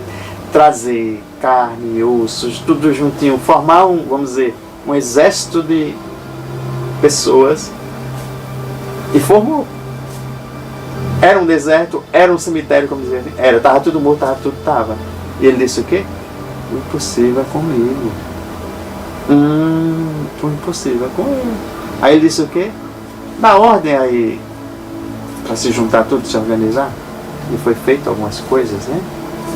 trazer carne, ossos, tudo juntinho, formar vamos dizer, um exército de pessoas, e formou. Era um deserto, era um cemitério, como dizer, estava tudo morto, estava. E ele disse o quê? O impossível é comigo. O impossível é com ele. Aí ele disse o quê? Dá ordem aí para se juntar tudo, se organizar. E foi feito algumas coisas, né?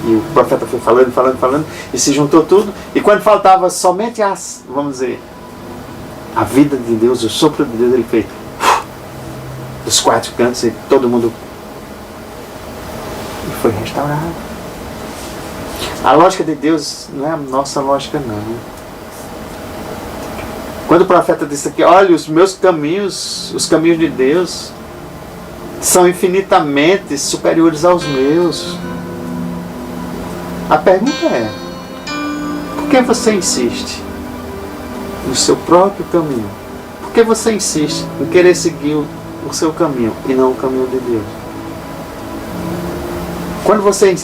E o profeta foi falando, e se juntou tudo. E quando faltava somente vamos dizer, a vida de Deus, o sopro de Deus, ele fez dos 4 cantos e todo mundo, e foi restaurado. A lógica de Deus não é a nossa lógica, não. Quando o profeta disse aqui, olha, os meus caminhos, os caminhos de Deus são infinitamente superiores aos meus. A pergunta é, por que você insiste no seu próprio caminho? Por que você insiste em querer seguir o seu caminho e não o caminho de Deus? Quando você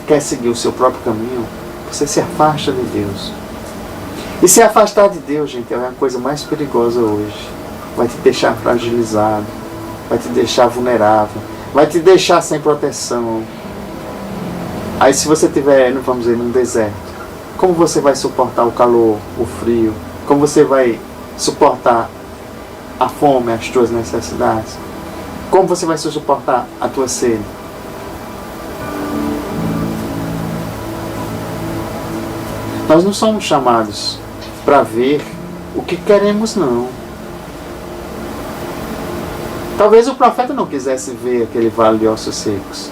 quer seguir o seu próprio caminho, você se afasta de Deus. E se afastar de Deus, gente, é a coisa mais perigosa hoje. Vai te deixar fragilizado, vai te deixar vulnerável, vai te deixar sem proteção. Aí se você estiver, vamos dizer, num deserto, como você vai suportar o calor, o frio? Como você vai suportar a fome, as tuas necessidades? Como você vai suportar a tua sede? Nós não somos chamados para ver o que queremos, não. Talvez o profeta não quisesse ver aquele vale de ossos secos.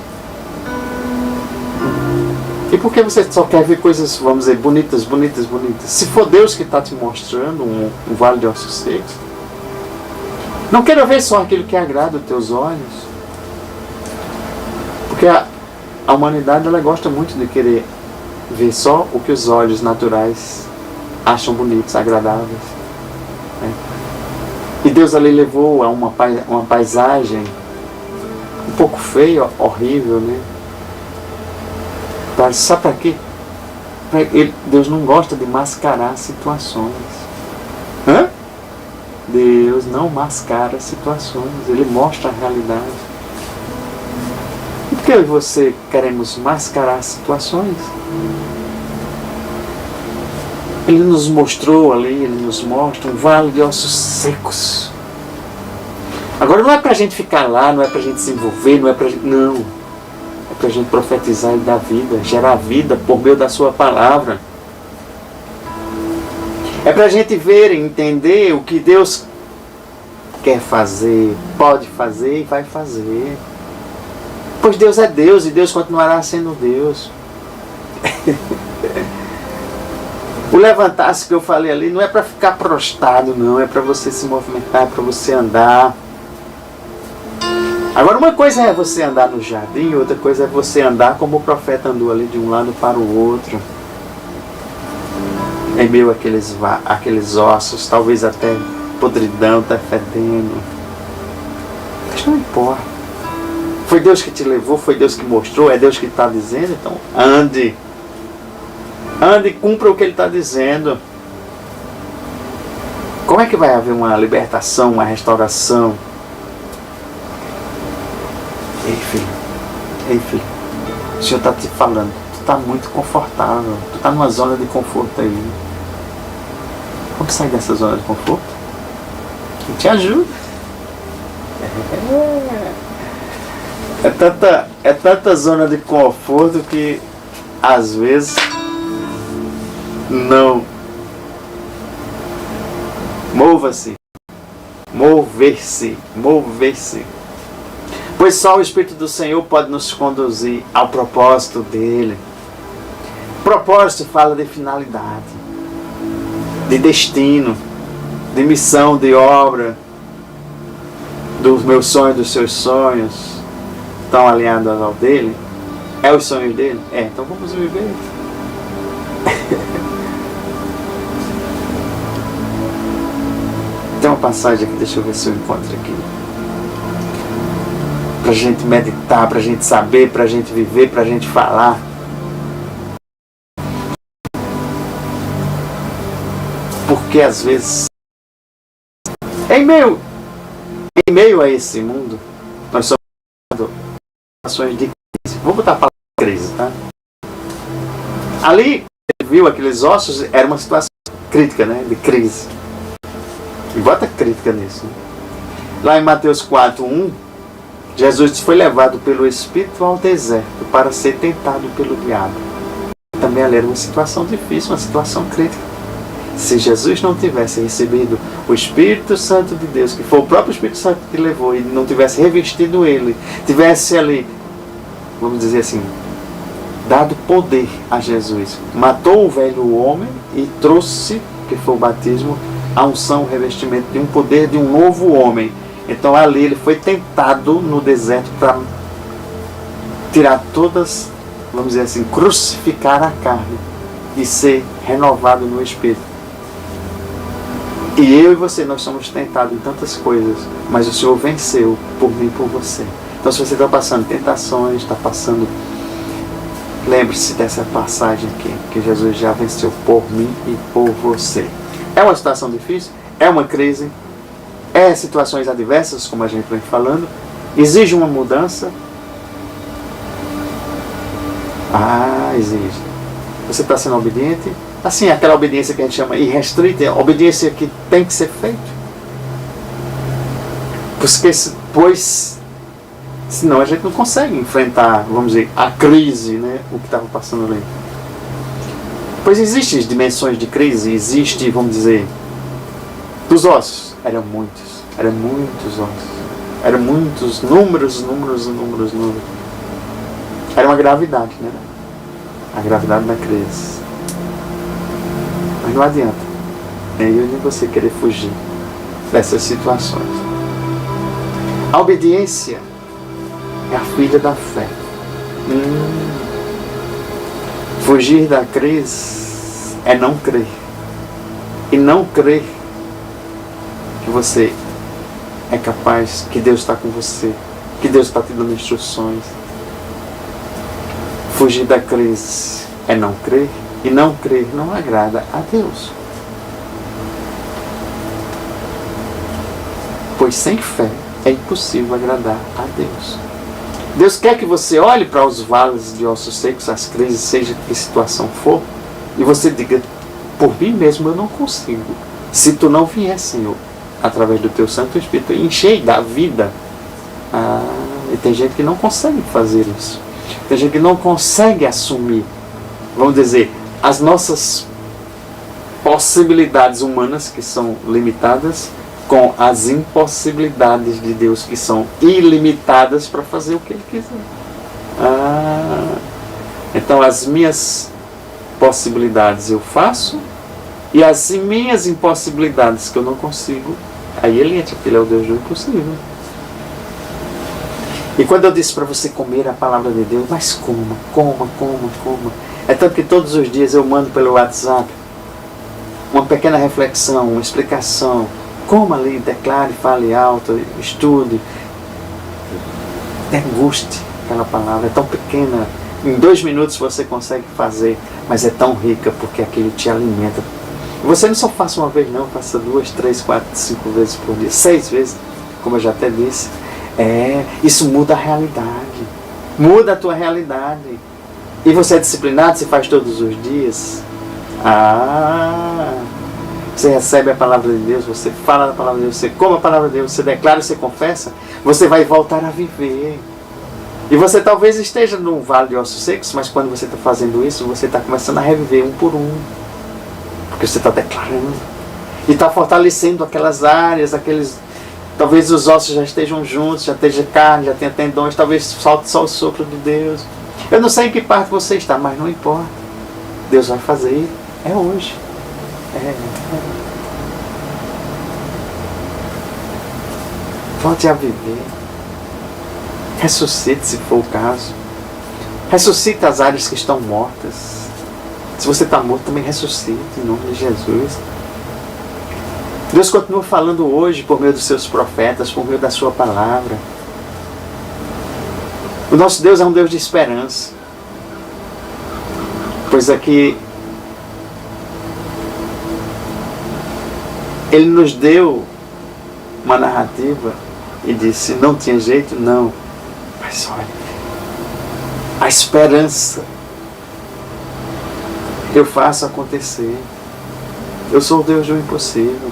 E por que você só quer ver coisas, vamos dizer, bonitas? Se for Deus que está te mostrando um vale de ossos secos, não queira ver só aquilo que agrada os teus olhos. Porque a humanidade, ela gosta muito de querer ver só o que os olhos naturais acham bonitos, agradáveis. Né? E Deus ali levou a uma paisagem um pouco feia, horrível, né? Sabe para quê? Deus não gosta de mascarar situações. Deus não mascara situações, Ele mostra a realidade. E por que eu e você queremos mascarar situações? Ele nos mostrou ali, Ele nos mostra um vale de ossos secos. Agora não é para a gente ficar lá, não é para a gente se envolver, não é para gente, não. É para a gente profetizar e dar vida, gerar vida por meio da sua palavra. É para a gente ver e entender o que Deus quer fazer, pode fazer e vai fazer. Pois Deus é Deus e Deus continuará sendo Deus. O levantar-se que eu falei ali não é para ficar prostrado, não. É para você se movimentar, é para você andar. Agora, uma coisa é você andar no jardim, outra coisa é você andar como o profeta andou ali de um lado para o outro. Em meio àqueles ossos, talvez até podridão, até fedendo. Mas não importa. Foi Deus que te levou, foi Deus que mostrou, é Deus que está dizendo, então ande. Ande e cumpra o que Ele está dizendo. Como é que vai haver uma libertação, uma restauração? Ei filho, o Senhor está te falando, tu está muito confortável, tu está numa zona de conforto aí. Vamos sair dessa zona de conforto? Eu te ajudo. É tanta zona de conforto que às vezes não. Mova-se. Mover-se. Pois só o Espírito do Senhor pode nos conduzir ao propósito dele. Propósito fala de finalidade, de destino, de missão, de obra, dos meus sonhos, dos seus sonhos. Estão alinhados ao dele? É os sonhos dele? Então vamos viver. Tem uma passagem aqui, deixa eu ver se eu encontro aqui. Pra gente meditar, pra gente saber, pra gente viver, pra gente falar. Porque às vezes, em meio a esse mundo, nós somos situações de crise. Vou botar a palavra crise, tá? Ali, viu aqueles ossos, era uma situação crítica, né? De crise. E bota crítica nisso. Né? Lá em Mateus 4:1, Jesus foi levado pelo Espírito ao deserto para ser tentado pelo diabo. Também ali era uma situação difícil, uma situação crítica. Se Jesus não tivesse recebido o Espírito Santo de Deus, que foi o próprio Espírito Santo que levou, e não tivesse revestido ele, tivesse ali, vamos dizer assim, dado poder a Jesus, matou o velho homem e trouxe, que foi o batismo, a unção, o revestimento de um poder de um novo homem. Então ali ele foi tentado no deserto para tirar todas, vamos dizer assim, crucificar a carne e ser renovado no Espírito. E eu e você, nós somos tentados em tantas coisas, mas o Senhor venceu por mim e por você. Então se você está passando tentações, está passando... Lembre-se dessa passagem aqui, que Jesus já venceu por mim e por você. É uma situação difícil, é uma crise, é situações adversas, como a gente vem falando, exige uma mudança. Exige. Você está sendo obediente? Assim, aquela obediência que a gente chama irrestrita, obediência que tem que ser feita. Pois senão a gente não consegue enfrentar, vamos dizer, a crise, né, o que estava passando ali. Pois existem dimensões de crise, existe, vamos dizer, dos ossos. Eram muitos ossos. Eram muitos números. Era uma gravidade, né? A gravidade da crise. Mas não adianta, nem eu nem você querer fugir dessas situações. A obediência é a filha da fé. Fugir da crise é não crer. E não crer que você é capaz, que Deus está com você, que Deus está te dando instruções. Fugir da crise é não crer. E não crer não agrada a Deus. Pois sem fé é impossível agradar a Deus. Deus quer que você olhe para os vales de ossos secos, as crises, seja que situação for, e você diga, por mim mesmo eu não consigo. Se tu não vier, Senhor, através do teu Santo Espírito, encher da vida. E tem gente que não consegue fazer isso. Tem gente que não consegue assumir, vamos dizer, as nossas possibilidades humanas, que são limitadas, com as impossibilidades de Deus, que são ilimitadas, para fazer o que Ele quiser. Então as minhas possibilidades eu faço, e as minhas impossibilidades que eu não consigo, aí Ele entra, porque Ele é o Deus do impossível. E quando eu disse para você comer a palavra de Deus, mas coma. É tanto que todos os dias eu mando pelo WhatsApp uma pequena reflexão, uma explicação. Coma ali, declare, fale alto, estude, deguste aquela palavra. É tão pequena, em 2 minutos você consegue fazer, mas é tão rica porque aquilo te alimenta. Você não só faça uma vez não, faça 2, 3, 4, 5 vezes por dia, 6 vezes, como eu já até disse. Isso muda a realidade, muda a tua realidade. E você é disciplinado, você faz todos os dias. Você recebe a palavra de Deus, você fala a palavra de Deus, você come a palavra de Deus, você declara, você confessa, você vai voltar a viver. E você talvez esteja num vale de ossos secos, mas quando você está fazendo isso, você está começando a reviver um por um. Porque você está declarando. E está fortalecendo aquelas áreas, talvez os ossos já estejam juntos, já esteja carne, já tenha tendões, talvez falte só o sopro de Deus. Eu não sei em que parte você está, mas não importa. Deus vai fazer, é hoje. Volte a viver. Ressuscite, se for o caso. Ressuscite as áreas que estão mortas. Se você está morto, também ressuscite, em nome de Jesus. Deus continua falando hoje por meio dos seus profetas, por meio da sua palavra. O nosso Deus é um Deus de esperança. Pois aqui Ele nos deu uma narrativa e disse, não tinha jeito? Não. Mas olha, a esperança, eu faço acontecer. Eu sou o Deus do impossível.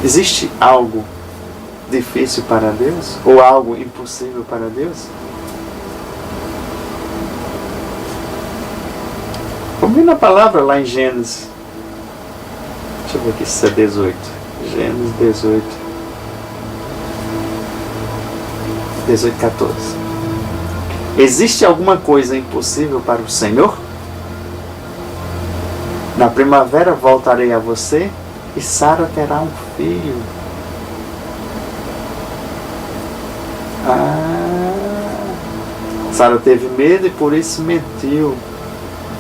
Existe algo difícil para Deus? Ou algo impossível para Deus? Vamos ver na palavra lá em Gênesis. Deixa eu ver aqui se é 18. Gênesis 18. 18, 14. Existe alguma coisa impossível para o Senhor? Na primavera voltarei a você e Sara terá um filho. Sara teve medo e por isso mentiu.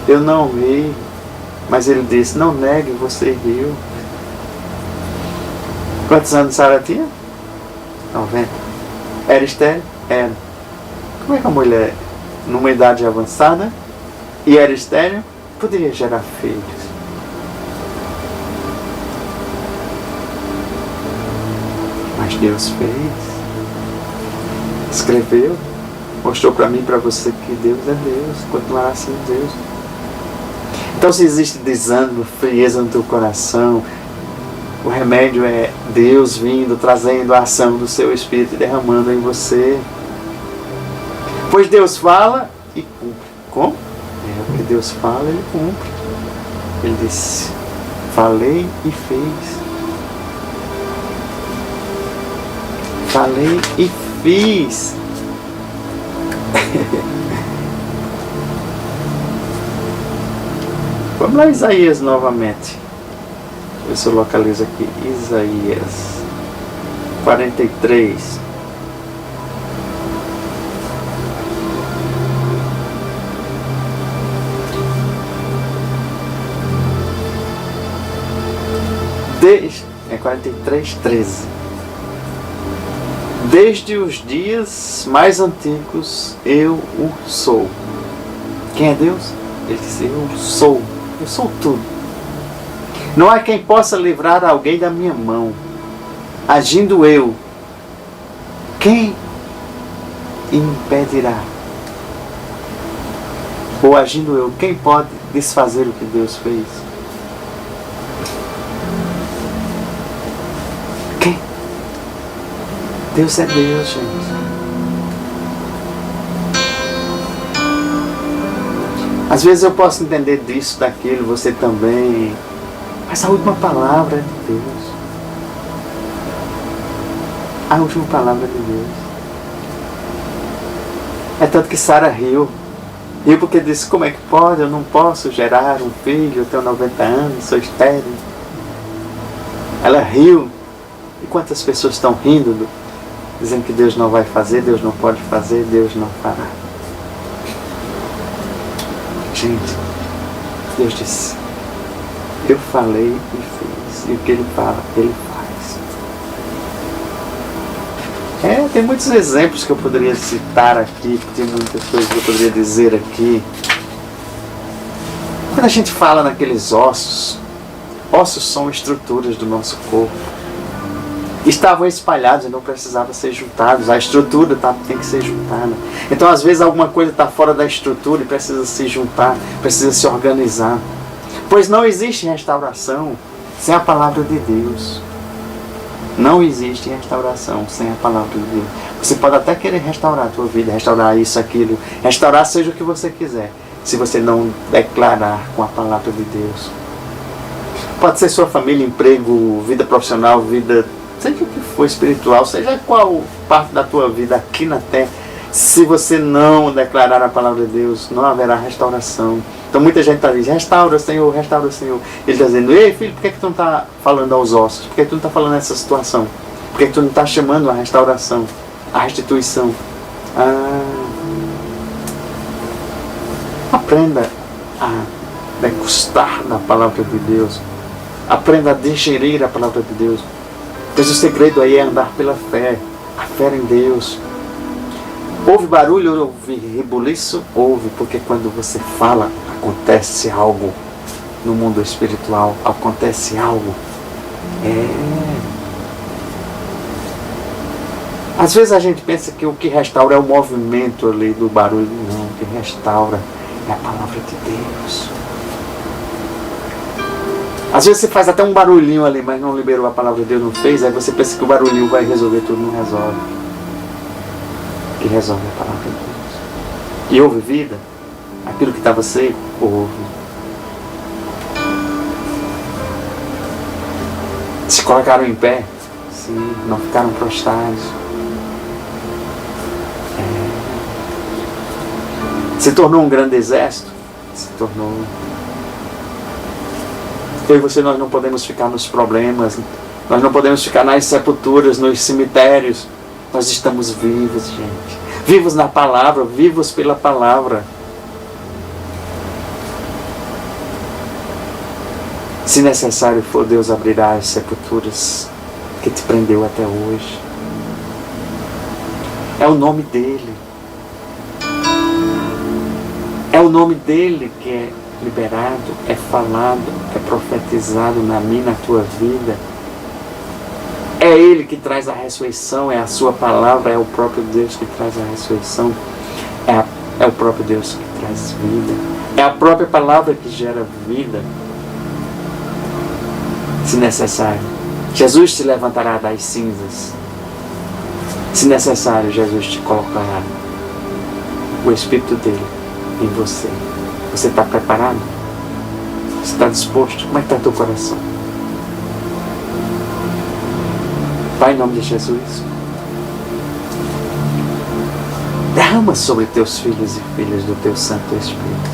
Eu não ri. Mas ele disse, não negue, você riu. Quantos anos Sara tinha? 90. Era estéril? Era. Como é que a mulher, numa idade avançada, e era estéril, poderia gerar filhos? Mas Deus fez. Escreveu. Mostrou para mim e para você que Deus é Deus. Continuará sendo Deus. Então, se existe desânimo, frieza no teu coração, o remédio é Deus vindo, trazendo a ação do seu Espírito e derramando em você. Pois Deus fala e cumpre. Como? É o que Deus fala, Ele cumpre. Ele disse, falei e fez. Falei e fiz. Vamos lá, Isaías novamente. Deixa eu ver se eu localizo aqui. Isaías 43. É 43, 13. Desde os dias mais antigos eu o sou. Quem é Deus? Ele disse, eu sou tudo. Não há quem possa livrar alguém da minha mão. Agindo eu, quem impedirá? Ou agindo eu, quem pode desfazer o que Deus fez? Quem? Deus é Deus, gente. Às vezes eu posso entender disso, daquilo, você também. Mas a última palavra é de Deus. A última palavra é de Deus. É tanto que Sara riu. Riu porque disse, como é que pode? Eu não posso gerar um filho, eu tenho 90 anos, sou estéril. Ela riu. E quantas pessoas estão rindo, dizendo que Deus não vai fazer, Deus não pode fazer, Deus não fará. Gente, Deus disse, eu falei e fiz. E o que Ele fala, Ele faz. Tem muitos exemplos que eu poderia citar aqui, tem muitas coisas que eu poderia dizer aqui. Quando a gente fala naqueles ossos, ossos são estruturas do nosso corpo. Estavam espalhados e não precisavam ser juntados. A estrutura tem que ser juntada. Então, às vezes, alguma coisa está fora da estrutura e precisa se juntar, precisa se organizar. Pois não existe restauração sem a palavra de Deus. Não existe restauração sem a palavra de Deus. Você pode até querer restaurar a tua vida, restaurar isso, aquilo, restaurar seja o que você quiser, se você não declarar com a palavra de Deus. Pode ser sua família, emprego, vida profissional, vida... seja o que for espiritual, seja qual parte da tua vida aqui na terra, se você não declarar a palavra de Deus, não haverá restauração. Então muita gente está dizendo, restaura Senhor, restaura Senhor. Ele está dizendo, ei filho, por que tu não está falando aos ossos? Por que tu não está falando nessa situação? Por que tu não está chamando a restauração, a restituição? Aprenda a degustar da palavra de Deus. Aprenda a digerir a palavra de Deus. Pois o segredo aí é andar pela fé, a fé em Deus. Ouve barulho, ouve rebuliço? Ouve, porque quando você fala, acontece algo no mundo espiritual, acontece algo. Às vezes a gente pensa que o que restaura é o movimento ali do barulho. Não, o que restaura é a palavra de Deus. Às vezes você faz até um barulhinho ali, mas não liberou a palavra de Deus, não fez, aí você pensa que o barulhinho vai resolver tudo, não resolve. Que resolve a palavra de Deus. E houve vida, aquilo que estava seco, houve. Se colocaram em pé, sim, não ficaram prostrados. Se tornou um grande exército, se tornou. Eu e você, nós não podemos ficar nos problemas, nós não podemos ficar nas sepulturas, nos cemitérios. Nós estamos vivos, gente. Vivos na palavra, vivos pela palavra. Se necessário for, Deus abrirá as sepulturas que te prendeu até hoje. É o nome dele. É o nome dele que é liberado, é falado, é profetizado na minha, na tua vida. É ele que traz a ressurreição, é a sua palavra, é o próprio Deus que traz a ressurreição. É o próprio Deus que traz vida. É a própria palavra que gera vida. Se necessário, Jesus te levantará das cinzas. Se necessário, Jesus te colocará o Espírito dele em você. Você está preparado? Você está disposto? Como é que está teu coração? Pai, em nome de Jesus, derrama sobre teus filhos e filhas do teu Santo Espírito.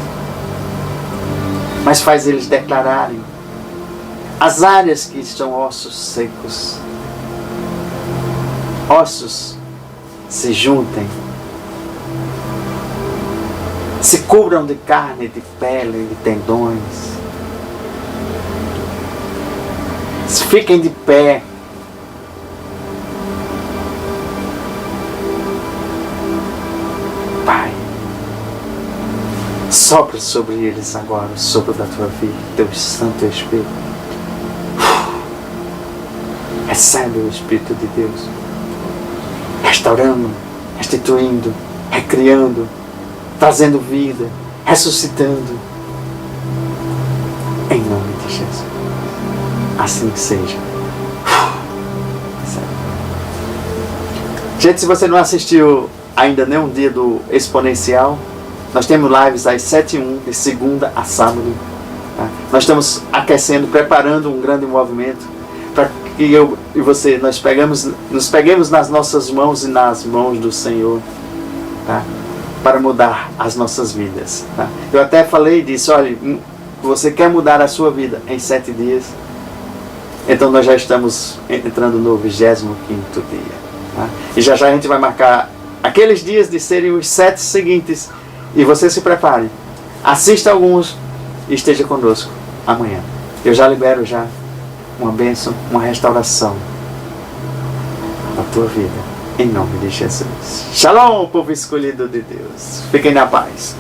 Mas faz eles declararem as áreas que estão ossos secos. Ossos se juntem, se cubram de carne, de pele, de tendões. Fiquem de pé. Pai, sopra sobre eles agora o sopro da tua vida, teu Santo Espírito. Recebe o Espírito de Deus, restaurando, restituindo, recriando, trazendo vida, ressuscitando. Em nome de Jesus. Assim que seja. Gente, se você não assistiu ainda nenhum dia do Exponencial, nós temos lives às 7h01, de segunda a sábado. Tá? Nós estamos aquecendo, preparando um grande movimento para que eu e você nos peguemos nas nossas mãos e nas mãos do Senhor, tá? Para mudar as nossas vidas. Tá? Eu até falei disso, olha, você quer mudar a sua vida em 7 dias? Então nós já estamos entrando no 25º dia. Tá? E já a gente vai marcar aqueles dias de serem os 7 seguintes. E você se prepare. Assista alguns e esteja conosco amanhã. Eu já libero uma bênção, uma restauração na tua vida. Em nome de Jesus. Shalom, povo escolhido de Deus. Fiquem na paz.